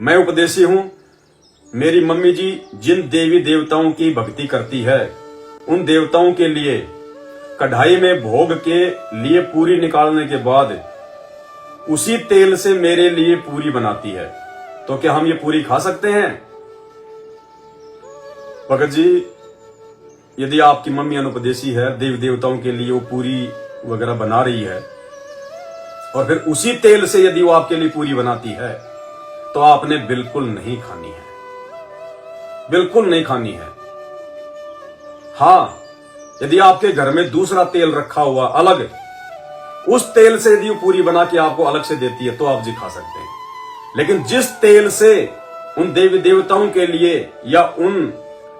मैं उपदेशी हूं। मेरी मम्मी जी जिन देवी देवताओं की भक्ति करती है उन देवताओं के लिए कढ़ाई में भोग के लिए पूरी निकालने के बाद उसी तेल से मेरे लिए पूरी बनाती है। तो क्या हम ये पूरी खा सकते हैं? भगत जी, यदि आपकी मम्मी अनुपदेशी है, देवी देवताओं के लिए वो पूरी वगैरह बना रही है और फिर उसी तेल से यदि वो आपके लिए पूरी बनाती है तो आपने बिल्कुल नहीं खानी है, बिल्कुल नहीं खानी है। हां, यदि आपके घर में दूसरा तेल रखा हुआ अलग, उस तेल से यदि वो पूरी बना के आपको अलग से देती है तो आप जी खा सकते हैं। लेकिन जिस तेल से उन देवी देवताओं के लिए या उन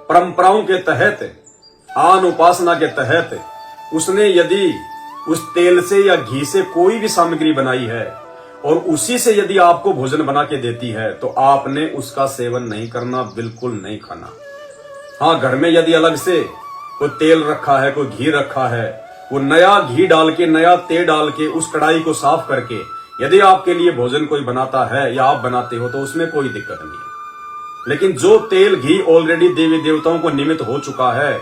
परंपराओं के तहत, आन उपासना के तहत उसने यदि उस तेल से या घी से कोई भी सामग्री बनाई है और उसी से यदि आपको भोजन बना के देती है तो आपने उसका सेवन नहीं करना, बिल्कुल नहीं खाना। हाँ, घर में यदि अलग से कोई तेल रखा है, कोई घी रखा है, वो नया घी डाल के, नया तेल डाल के उस कढ़ाई को साफ करके यदि आपके लिए भोजन कोई बनाता है या आप बनाते हो तो उसमें कोई दिक्कत नहीं है। लेकिन जो तेल घी ऑलरेडी देवी देवताओं को निमित्त हो चुका है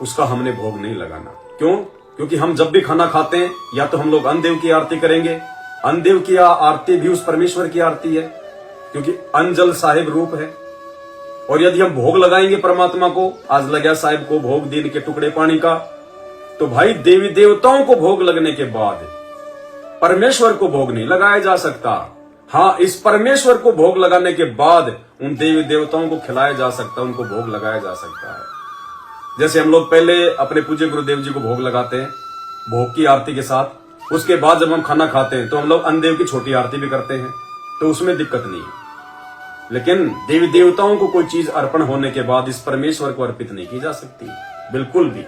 उसका हमने भोग नहीं लगाना। क्यों? क्योंकि हम जब भी खाना खाते हैं या तो हम लोग अन्नदेव की आरती करेंगे। अन्नदेव की आरती भी उस परमेश्वर की आरती है क्योंकि अन्न जल साहिब रूप है। और यदि हम भोग लगाएंगे परमात्मा को, आज लगा साहिब को भोग दिन के टुकड़े पानी का, तो भाई देवी देवताओं को भोग लगने के बाद परमेश्वर को भोग नहीं लगाया जा सकता। हाँ, इस परमेश्वर को भोग लगाने के बाद उन देवी देवताओं को खिलाया जा सकता है, उनको भोग लगाया जा सकता है। जैसे हम लोग पहले अपने पूज्य गुरुदेव जी को भोग लगाते हैं भोग की आरती के साथ, उसके बाद जब हम खाना खाते हैं तो हम लोग अन्नदेव की छोटी आरती भी करते हैं, तो उसमें दिक्कत नहीं है। लेकिन देवी देवताओं को कोई चीज अर्पण होने के बाद इस परमेश्वर को अर्पित नहीं की जा सकती, बिल्कुल भी।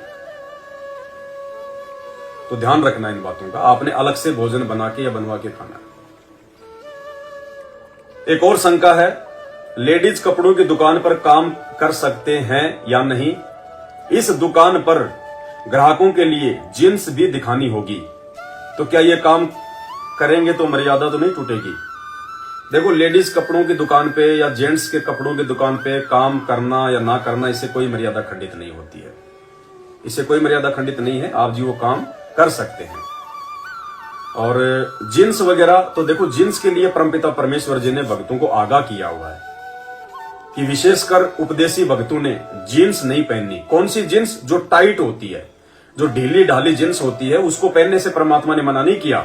तो ध्यान रखना इन बातों का, आपने अलग से भोजन बना के या बनवा के खाना। एक और शंका है, लेडीज कपड़ों की दुकान पर काम कर सकते हैं या नहीं? इस दुकान पर ग्राहकों के लिए जींस भी दिखानी होगी, तो क्या ये काम करेंगे तो मर्यादा तो नहीं टूटेगी? देखो, लेडीज कपड़ों की दुकान पे या जेंट्स के कपड़ों की दुकान पे काम करना या ना करना, इससे कोई मर्यादा खंडित नहीं होती है, इससे कोई मर्यादा खंडित नहीं है। आप जी वो काम कर सकते हैं। और जींस वगैरह, तो देखो जींस के लिए परमपिता परमेश्वर जी ने भक्तों को आगाह किया हुआ है कि विशेषकर उपदेशी भक्तों ने जींस नहीं पहननी। कौन सी जींस? जो टाइट होती है, जो ढीली ढाली जींस होती है, उसको पहनने से परमात्मा ने मना नहीं किया।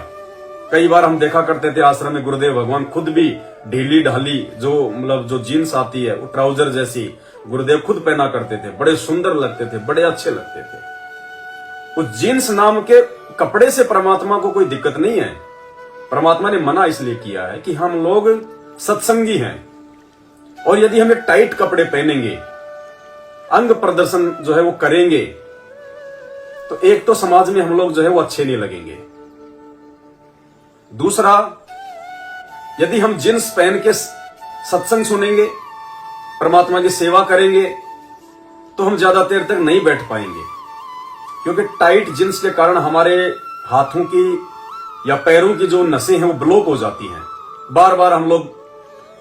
कई बार हम देखा करते थे आश्रम में, गुरुदेव भगवान खुद भी ढीली ढाली जो जींस आती है, वो ट्राउजर जैसी गुरुदेव खुद पहना करते थे, बड़े सुंदर लगते थे, बड़े अच्छे लगते थे। उस जींस नाम के कपड़े से परमात्मा को कोई दिक्कत नहीं है। परमात्मा ने मना इसलिए किया है कि हम लोग सत्संगी हैं, और यदि हमें टाइट कपड़े पहनेंगे, अंग प्रदर्शन जो है वो करेंगे, तो एक तो समाज में हम लोग जो है वो अच्छे नहीं लगेंगे। दूसरा, यदि हम जींस पहन के सत्संग सुनेंगे, परमात्मा की सेवा करेंगे, तो हम ज्यादा देर तक नहीं बैठ पाएंगे, क्योंकि टाइट जींस के कारण हमारे हाथों की या पैरों की जो नसें हैं वो ब्लॉक हो जाती हैं। बार बार हम लोग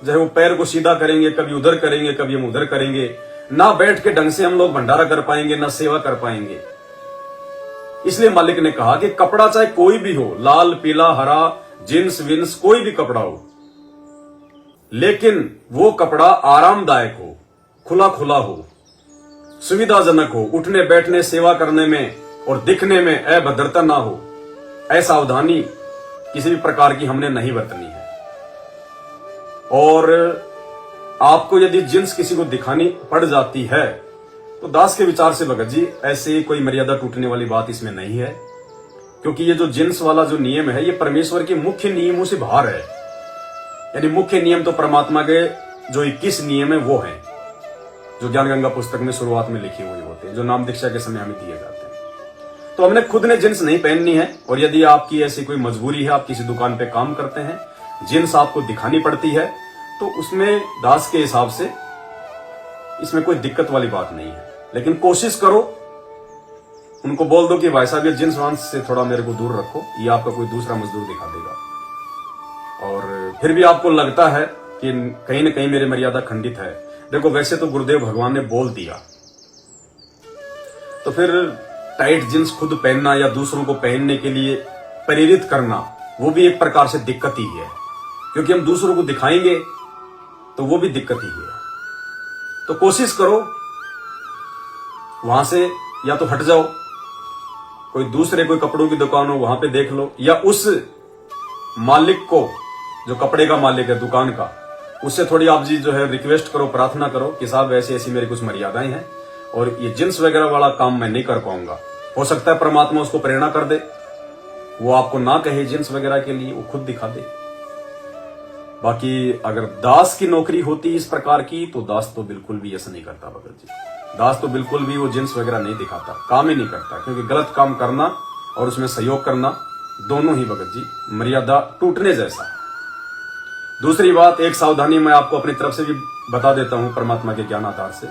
जो है वो पैर को सीधा करेंगे, कभी उधर करेंगे, कभी हम उधर करेंगे, ना बैठ के ढंग से हम लोग भंडारा कर पाएंगे, ना सेवा कर पाएंगे। इसलिए मालिक ने कहा कि कपड़ा चाहे कोई भी हो, लाल पीला हरा, जींस विंस, कोई भी कपड़ा हो, लेकिन वो कपड़ा आरामदायक हो, खुला खुला हो, सुविधाजनक हो, उठने बैठने सेवा करने में और दिखने में अभद्रता ना हो। असावधानी किसी भी प्रकार की हमने नहीं बरतनी है। और आपको यदि जींस किसी को दिखानी पड़ जाती है तो दास के विचार से भगत जी ऐसे कोई मर्यादा टूटने वाली बात इसमें नहीं है, क्योंकि ये जो जींस वाला जो नियम है ये परमेश्वर के मुख्य नियमों से बाहर है। यानी मुख्य नियम तो परमात्मा के जो 21 नियम है वो हैं, जो ज्ञान गंगा पुस्तक में शुरुआत में लिखे हुए होते हैं, जो नाम दीक्षा के समय हमें दिए जाते हैं। तो हमने खुद ने जींस नहीं पहननी है। और यदि आपकी ऐसी कोई मजबूरी है, आप किसी दुकान पे काम करते हैं, जींस आपको दिखानी पड़ती है, तो उसमें दास के हिसाब से इसमें कोई दिक्कत वाली बात नहीं है। लेकिन कोशिश करो, उनको बोल दो कि भाई साहब ये जींस वांस से थोड़ा मेरे को दूर रखो, ये आपका कोई दूसरा मजदूर दिखा देगा। और फिर भी आपको लगता है कि कहीं ना कहीं मेरी मर्यादा खंडित है। देखो वैसे तो गुरुदेव भगवान ने बोल दिया, तो फिर टाइट जींस खुद पहनना या दूसरों को पहनने के लिए प्रेरित करना, वो भी एक प्रकार से दिक्कत ही है, क्योंकि हम दूसरों को दिखाएंगे तो वो भी दिक्कत ही है। तो कोशिश करो वहां से या तो हट जाओ, कोई दूसरे कोई कपड़ों की दुकान हो वहां पे देख लो, या उस मालिक को जो कपड़े का मालिक है दुकान का, उससे थोड़ी आप जी जो है रिक्वेस्ट करो, प्रार्थना करो कि साहब ऐसी ऐसी मेरी कुछ मर्यादाएं हैं और ये जींस वगैरह वाला काम मैं नहीं कर पाऊंगा। हो सकता है परमात्मा उसको प्रेरणा कर दे, वो आपको ना कहे जींस वगैरह के लिए, वो खुद दिखा दे। बाकी अगर दास की नौकरी होती इस प्रकार की तो दास तो बिल्कुल भी ऐसा नहीं करता भगत जी। दास तो बिल्कुल भी वो जींस वगैरह नहीं दिखाता, काम ही नहीं करता, क्योंकि गलत काम करना और उसमें सहयोग करना दोनों ही भगत जी मर्यादा टूटने जैसा है। दूसरी बात, एक सावधानी मैं आपको अपनी तरफ से भी बता देता हूं परमात्मा के ज्ञान आधार से।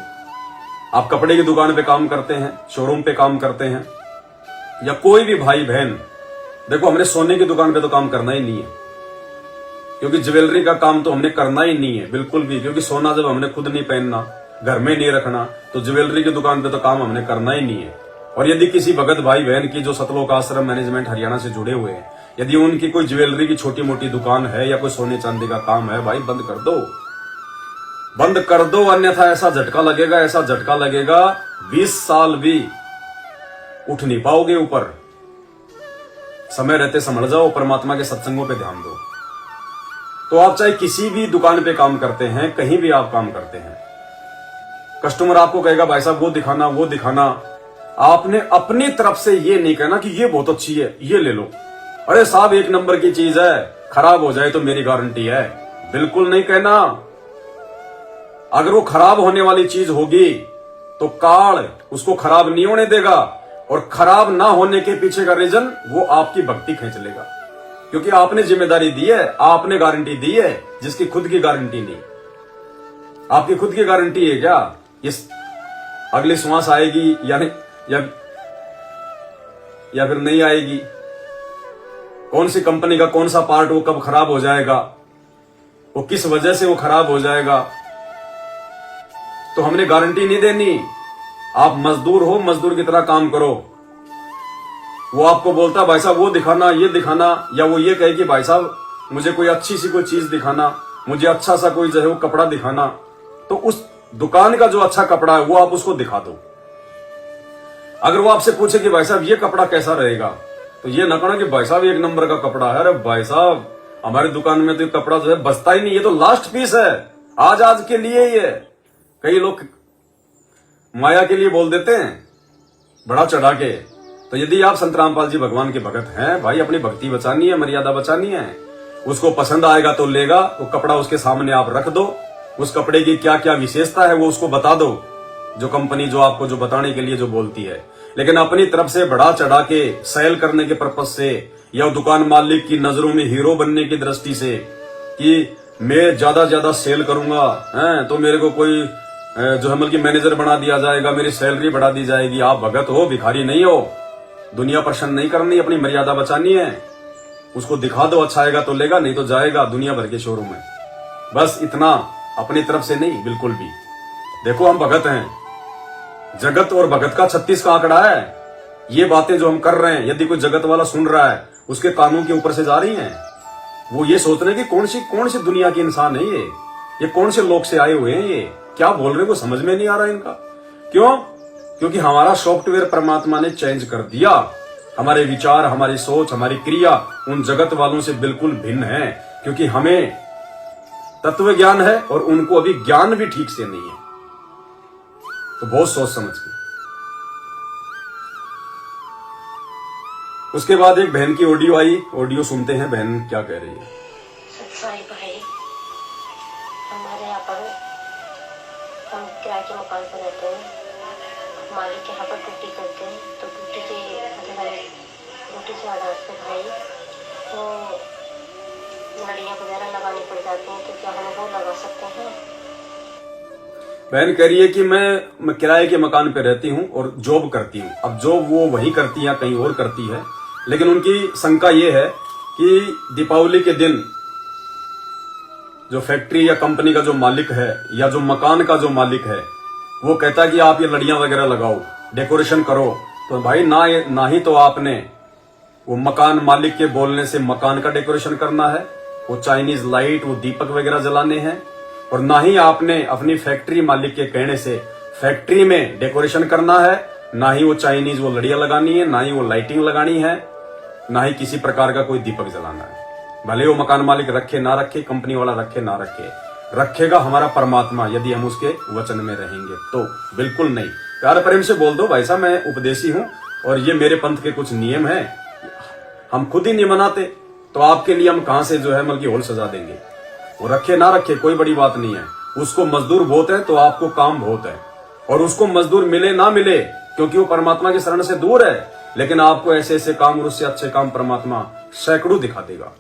आप कपड़े की दुकान पे काम करते हैं, शोरूम पे काम करते हैं, या कोई भी भाई बहन, देखो हमने सोने की दुकान पे तो काम करना ही नहीं है, क्योंकि ज्वेलरी का काम तो हमने करना ही नहीं है बिल्कुल भी, क्योंकि सोना जब हमने खुद नहीं पहनना, घर में नहीं रखना, तो ज्वेलरी की दुकान पे तो काम हमने करना ही नहीं है। और यदि किसी भगत भाई बहन की जो सतलोक आश्रम मैनेजमेंट हरियाणा से जुड़े हुए हैं, यदि उनकी कोई ज्वेलरी की छोटी मोटी दुकान है या कोई सोने चांदी का काम है, भाई बंद कर दो, बंद कर दो, अन्यथा ऐसा झटका लगेगा, ऐसा झटका लगेगा 20 साल भी उठ नहीं पाओगे ऊपर। समय रहते संभल जाओ, परमात्मा के सत्संगों पे ध्यान दो। तो आप चाहे किसी भी दुकान पे काम करते हैं, कहीं भी आप काम करते हैं, कस्टमर आपको कहेगा भाई साहब वो दिखाना वो दिखाना, आपने अपनी तरफ से ये नहीं कहना कि ये बहुत अच्छी है ये ले लो, अरे साहब एक नंबर की चीज है, खराब हो जाए तो मेरी गारंटी है, बिल्कुल नहीं कहना। अगर वो खराब होने वाली चीज होगी तो काल उसको खराब नहीं होने देगा, और खराब ना होने के पीछे का रीजन वो आपकी भक्ति खींच लेगा, क्योंकि आपने जिम्मेदारी दी है, आपने गारंटी दी है, जिसकी खुद की गारंटी नहीं। आपकी खुद की गारंटी है क्या इस अगली श्वास आएगी या फिर नहीं आएगी, कौन सी कंपनी का कौन सा पार्ट वो कब खराब हो जाएगा, वो किस वजह से वो खराब हो जाएगा, तो हमने गारंटी नहीं देनी। आप मजदूर हो, मजदूर की तरह काम करो। वो आपको बोलता भाई साहब वो दिखाना ये दिखाना, या वो ये कहे कि भाई साहब मुझे कोई अच्छी सी कोई चीज दिखाना, मुझे अच्छा सा कोई जो है वो कपड़ा दिखाना, तो उस दुकान का जो अच्छा कपड़ा है वो आप उसको दिखा दो। अगर वो आपसे पूछे कि भाई साहब ये कपड़ा कैसा रहेगा, तो ये ना कहना कि भाई साहब एक नंबर का कपड़ा है, अरे भाई साहब हमारी दुकान में तो ये कपड़ा जो है बचता ही नहीं, ये तो लास्ट पीस है, आज के लिए ही है। कई लोग माया के लिए बोल देते हैं बड़ा चढ़ा के। तो यदि आप संत रामपाल जी भगवान के भगत हैं, भाई अपनी भक्ति बचानी है, मर्यादा बचानी है। उसको पसंद आएगा तो लेगा, वो कपड़ा उसके सामने आप रख दो, उस कपड़े की क्या क्या विशेषता है वो उसको बता दो, जो कंपनी जो आपको जो बताने के लिए जो बोलती है। लेकिन अपनी तरफ से बढ़ा चढ़ा के सेल करने के पर्पज से, या दुकान मालिक की नजरों में हीरो बनने की दृष्टि से कि मैं ज्यादा सेल करूंगा तो मेरे को कोई जो है बल्कि मैनेजर बना दिया जाएगा, मेरी सैलरी बढ़ा दी जाएगी। आप भगत हो, भिखारी नहीं हो। दुनिया प्रसन्न नहीं करनी, अपनी मर्यादा बचानी है। उसको दिखा दो, अच्छा आएगा तो लेगा, नहीं तो जाएगा दुनिया भर के शोरूम में। बस इतना, अपनी तरफ से नहीं बिल्कुल भी। देखो हम भगत हैं, जगत और भगत का 36 का आंकड़ा है। ये बातें जो हम कर रहे हैं, यदि कोई जगत वाला सुन रहा है, उसके कानों के ऊपर से जा रही हैं। वो ये सोच रहे हैं कि कौन सी दुनिया के इंसान है ये कौन से लोग से आए हुए हैं, ये क्या बोल रहे हैं, वो समझ में नहीं आ रहा इनका। क्यों? क्योंकि हमारा सॉफ्टवेयर परमात्मा ने चेंज कर दिया। हमारे विचार, हमारी सोच, हमारी क्रिया उन जगत वालों से बिल्कुल भिन्न है, क्योंकि हमें तत्व ज्ञान है और उनको अभी ज्ञान भी ठीक से नहीं है। तो बहुत सोच समझ के। उसके बाद एक बहन की ऑडियो आई, ऑडियो सुनते हैं बहन क्या कह रही है। सच्चाई भाई, हमारे यहाँ पर हम किराए के मकान पर रहते हैं। मालिक यहाँ पर ड्यूटी करते हैं, तो ड्यूटी के आधार पे भाई तो लड़ियाँ वगैरह लगानी पड़ जाती हैं, तो क्या हम वो लगा सकते हैं? बहन कह रही है कि मैं किराए के मकान पे रहती हूँ और जॉब करती हूँ। अब जॉब वो वही करती है, कहीं और करती है, लेकिन उनकी शंका ये है कि दीपावली के दिन जो फैक्ट्री या कंपनी का जो मालिक है या जो मकान का जो मालिक है वो कहता है कि आप ये लड़ियां वगैरह लगाओ, डेकोरेशन करो, तो भाई ना ही तो आपने वो मकान मालिक के बोलने से मकान का डेकोरेशन करना है, वो चाइनीज लाइट, वो दीपक वगैरह जलाने हैं, और ना ही आपने अपनी फैक्ट्री मालिक के कहने से फैक्ट्री में डेकोरेशन करना है, ना ही वो चाइनीज वो लड़ियां लगानी है, ना ही वो लाइटिंग लगानी है, ना ही किसी प्रकार का कोई दीपक जलाना है। भले वो मकान मालिक रखे ना रखे, कंपनी वाला रखे ना रखे, रखेगा हमारा परमात्मा यदि हम उसके वचन में रहेंगे तो। बिल्कुल नहीं, प्यार प्रेम से बोल दो भाई साहब मैं उपदेशी हूं और ये मेरे पंथ के कुछ नियम हैं, हम खुद ही नहीं मनाते तो आपके लिए हम कहां से जो है मतलब की होल सजा देंगे। वो रखे ना रखे कोई बड़ी बात नहीं है, उसको मजदूर बहुत है तो आपको काम बहुत है, और उसको मजदूर मिले ना मिले क्योंकि वो परमात्मा की शरण से दूर है, लेकिन आपको ऐसे ऐसे काम और उससे अच्छे काम परमात्मा सैकड़ों दिखा देगा।